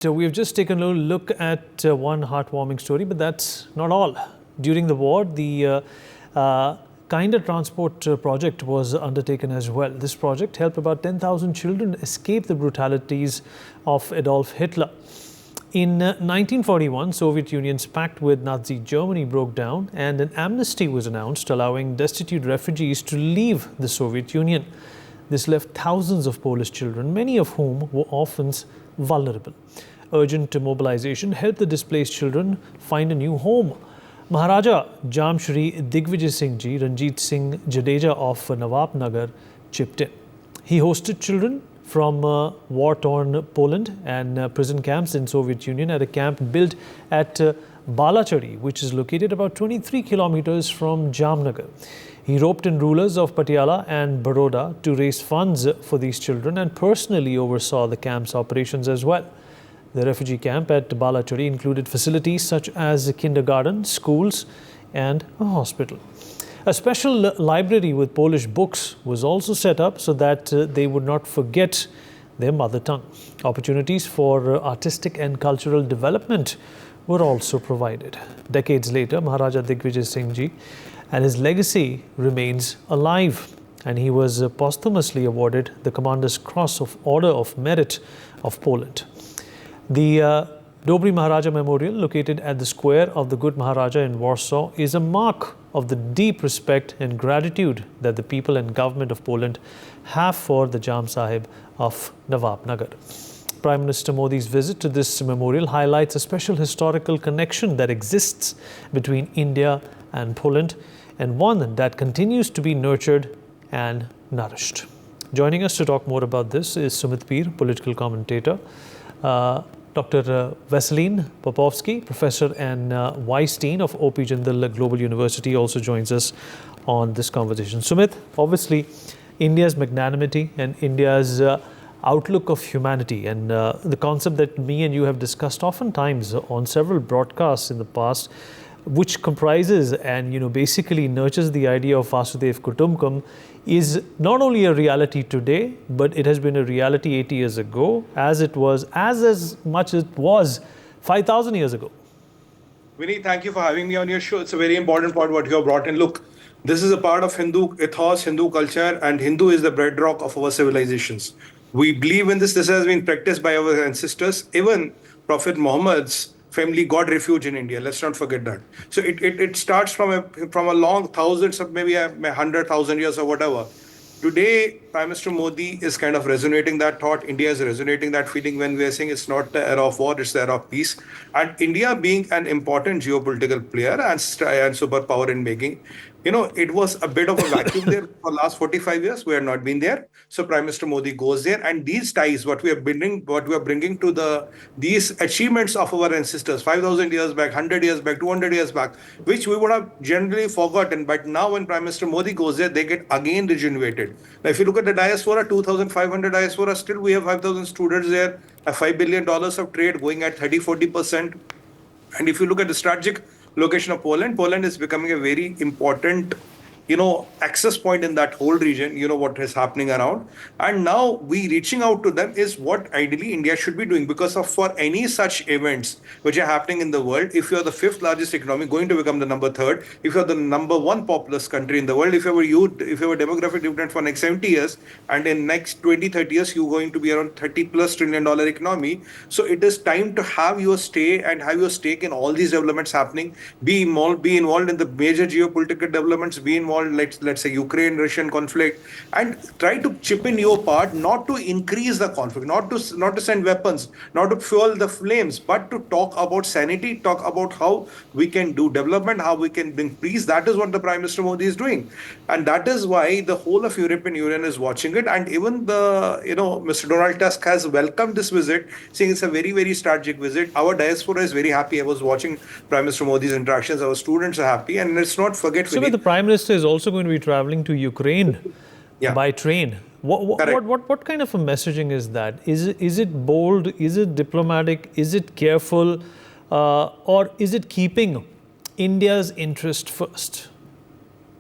We've just taken a little look at one heartwarming story, but that's not all. During the war, the Kinder Transport project was undertaken as well. This project helped about 10,000 children escape the brutalities of Adolf Hitler. In 1941, Soviet Union's pact with Nazi Germany broke down and an amnesty was announced, allowing destitute refugees to leave the Soviet Union. This left thousands of Polish children, many of whom were orphans, vulnerable. Urgent mobilization helped the displaced children find a new home. Maharaja Dig Singh Ji, Ranjit Singh Jadeja of Nawabnagar chipped in. He hosted children from war-torn Poland and prison camps in Soviet Union at a camp built at Balachari, which is located about 23 kilometers from Jamnagar. He roped in rulers of Patiala and Baroda to raise funds for these children and personally oversaw the camp's operations as well. The refugee camp at Balachari included facilities such as a kindergarten, schools, and a hospital. A special library with Polish books was also set up so that they would not forget their mother tongue. Opportunities for artistic and cultural development were also provided. Decades later, Maharaja Dig Singh Ji and his legacy remains alive, and he was posthumously awarded the Commander's Cross of Order of Merit of Poland. The Dobry Maharaja Memorial, located at the square of the Good Maharaja in Warsaw, is a mark of the deep respect and gratitude that the people and government of Poland have for the Jam Sahib of Nawabnagar. Prime Minister Modi's visit to this memorial highlights a special historical connection that exists between India and Poland, and one that continues to be nurtured and nourished. Joining us to talk more about this is Sumit Peer, political commentator. Dr. Vaseline Popovsky, Professor and Vice Dean of O.P. Jindal Global University, also joins us on this conversation. Sumit, obviously, India's magnanimity and India's outlook of humanity and the concept that me and you have discussed oftentimes on several broadcasts in the past, which comprises and basically nurtures the idea of Vasudev Kutumbakam, is not only a reality today, but it has been a reality 80 years ago, as much as it was 5,000 years ago. Vinny, thank you for having me on your show. It's a very important point what you have brought in. Look, this is a part of Hindu ethos, Hindu culture, and Hindu is the bedrock of our civilizations. We believe in this. This has been practiced by our ancestors. Even Prophet Muhammad's family got refuge in India. Let's not forget that. So it starts from a long thousands of maybe 100,000 years or whatever. Today, Prime Minister Modi is kind of resonating that thought. India is resonating that feeling when we are saying it's not the era of war, it's the era of peace. And India being an important geopolitical player and superpower in making, it was a bit of a vacuum there for the last 45 years. We have not been there. So Prime Minister Modi goes there, and these ties, what we are bringing to these achievements of our ancestors, 5,000 years back, 100 years back, 200 years back, which we would have generally forgotten. But now when Prime Minister Modi goes there, they get again rejuvenated. Now, if you look at the diaspora, 2,500 diaspora, still we have 5,000 students there, a $5 billion of trade going at 30-40%. And if you look at the strategic location of Poland is becoming a very important, access point in that whole region, what is happening around. And now we reaching out to them is what ideally India should be doing, because for any such events which are happening in the world, if you're the fifth largest economy, going to become the number third, if you're the number one populous country in the world, if you have a demographic dividend for next 70 years, and in next 20-30 years, you're going to be around $30+ trillion economy. So it is time to have your stake in all these developments happening, be involved in the major geopolitical developments, be involved, let's say Ukraine-Russian conflict, and try to chip in your part, not to increase the conflict, not to send weapons, not to fuel the flames, but to talk about sanity, talk about how we can do development, how we can bring peace. That is what the Prime Minister Modi is doing. And that is why the whole of European Union is watching it. And even Mr. Donald Tusk has welcomed this visit, saying it's a very, very strategic visit. Our diaspora is very happy. I was watching Prime Minister Modi's interactions. Our students are happy. And let's not forget... So the Prime Minister is also going to be traveling to Ukraine by train. What kind of a messaging is that? Is it bold? Is it diplomatic? Is it careful? Or is it keeping India's interest first?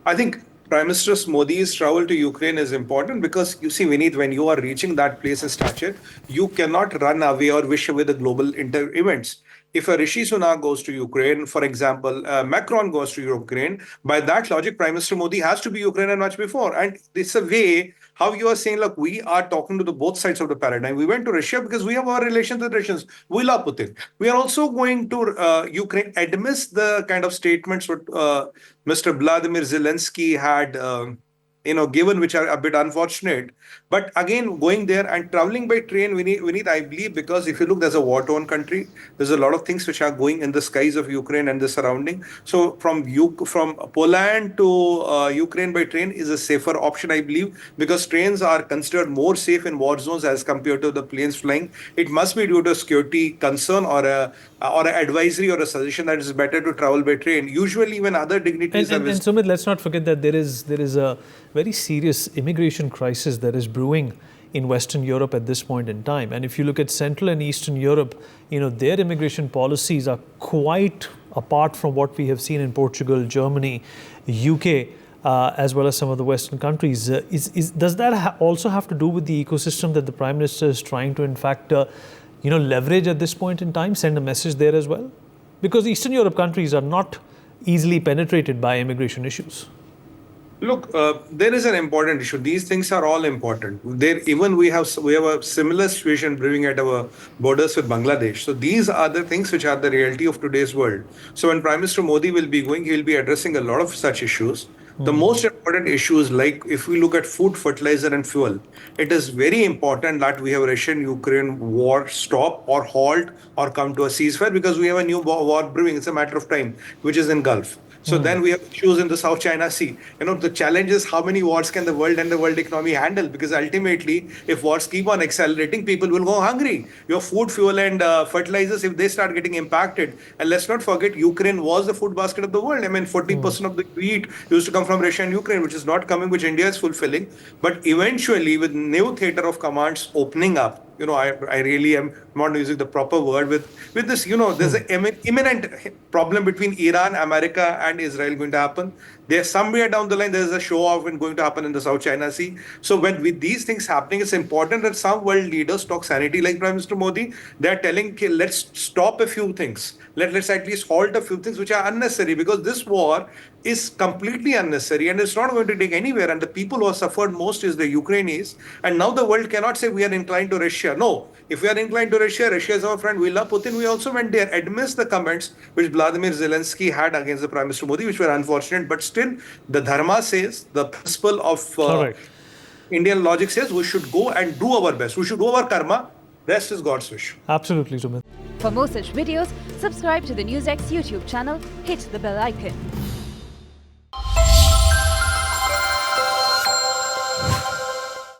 I think Prime Minister Modi's travel to Ukraine is important because you see, Vineet, when you are reaching that place in stature, you cannot run away or wish away the global events. If a Rishi Sunak goes to Ukraine, for example, Macron goes to Ukraine, by that logic, Prime Minister Modi has to be Ukraine and much before. And it's a way how you are saying, look, we are talking to the both sides of the paradigm. We went to Russia because we have our relations with Russians. We love Putin. We are also going to Ukraine amidst the kind of statements what Mr. Vladimir Zelensky had. Given, which are a bit unfortunate. But again, going there and traveling by train, we need, I believe, because if you look, there's a war-torn country. There's a lot of things which are going in the skies of Ukraine and the surrounding. So from Poland to Ukraine by train is a safer option, I believe, because trains are considered more safe in war zones as compared to the planes flying. It must be due to a security concern or an advisory or a suggestion that it's better to travel by train. Usually, even other dignitaries and Sumit, let's not forget that there is a very serious immigration crisis that is brewing in Western Europe at this point in time. And if you look at Central and Eastern Europe, their immigration policies are quite apart from what we have seen in Portugal, Germany, UK, as well as some of the Western countries. Does that also have to do with the ecosystem that the Prime Minister is trying to, in fact, leverage at this point in time, send a message there as well? Because Eastern Europe countries are not easily penetrated by immigration issues. Look, there is an important issue. These things are all important. Even we have a similar situation brewing at our borders with Bangladesh. So these are the things which are the reality of today's world. So when Prime Minister Modi will be going, he will be addressing a lot of such issues. The most important issues, like if we look at food, fertilizer, and fuel, it is very important that we have Russian-Ukraine war stop or halt or come to a ceasefire because we have a new war brewing. It's a matter of time, which is in Gulf. So then we have issues in the South China Sea. The challenge is how many wars can the world and the world economy handle? Because ultimately, if wars keep on accelerating, people will go hungry. Your food, fuel, and fertilizers, if they start getting impacted, and let's not forget, Ukraine was the food basket of the world. I mean, 40% of the wheat used to come from Russia and Ukraine, which is not coming, which India is fulfilling. But eventually, with new theater of commands opening up, I really am not using the proper word with this, there's an imminent problem between Iran, America, and Israel going to happen. There's somewhere down the line, there's a show off going to happen in the South China Sea. So when with these things happening, it's important that some world leaders talk sanity like Prime Minister Modi. They're telling, okay, let's stop a few things. Let's at least halt a few things which are unnecessary because this war is completely unnecessary and it's not going to take anywhere. And the people who have suffered most is the Ukrainians. And now the world cannot say we are inclined to Russia. No, if we are inclined to Russia, Russia is our friend. We love Putin. We also went there, amidst the comments which Vladimir Zelensky had against the Prime Minister Modi, which were unfortunate. But still, the Dharma says, the principle of Indian logic says we should go and do our best. We should do our karma. Rest is God's wish. Absolutely, Sumit. For more such videos, subscribe to the NewsX YouTube channel, hit the bell icon.